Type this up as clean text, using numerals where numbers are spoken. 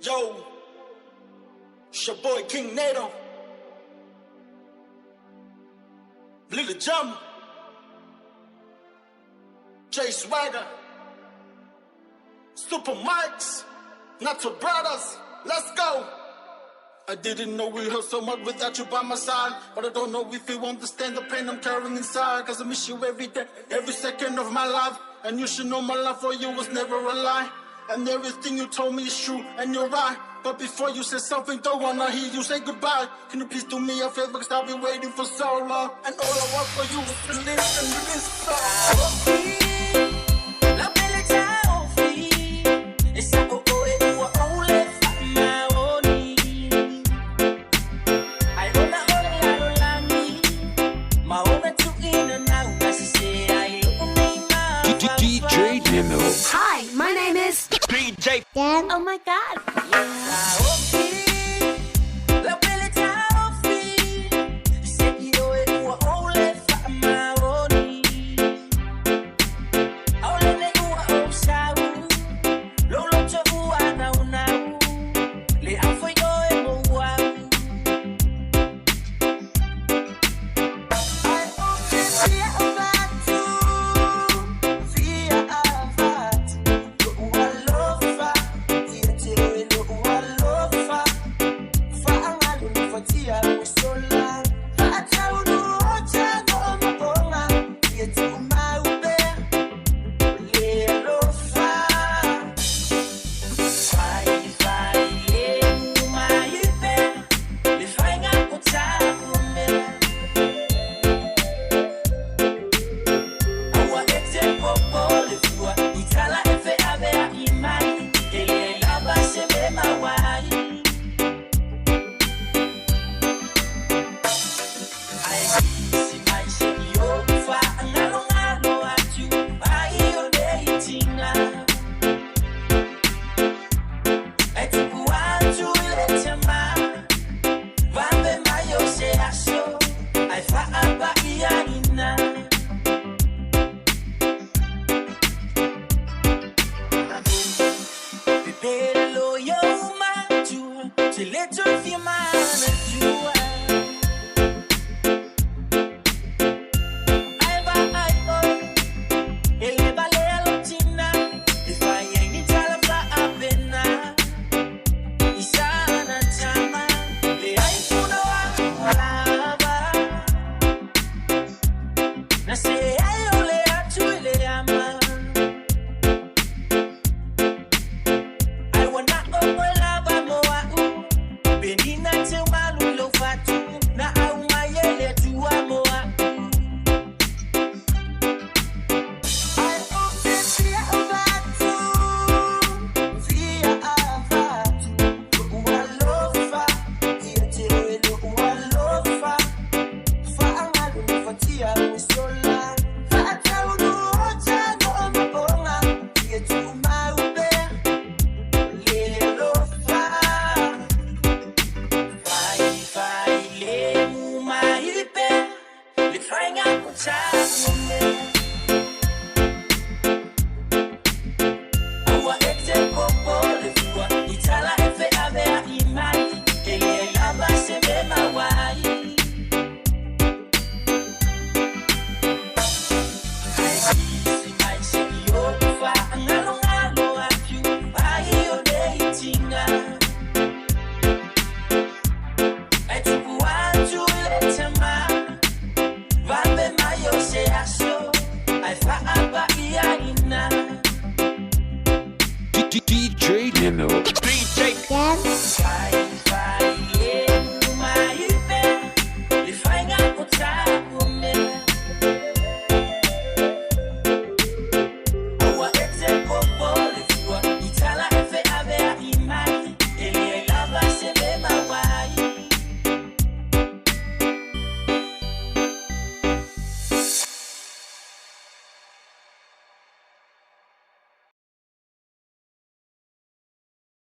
Yo, it's your boy King Nato, Little Jump, Jay Swagger, Super Mikes, Nato Brothers, let's go. I didn't know we hurt so much without you by my side, but I don't know if you understand the pain I'm carrying inside, cause I miss you every day, every second of my life, and you should know my love for you was never a lie, and everything you told me is true, and you're right, but before you say something, don't wanna hear you say goodbye. Can you please do me a favor, cause I've been waiting for so long, and all I want for you is to listen to this song. DJ Nemo. Hi, my name is DJ Dan. Oh my God. Little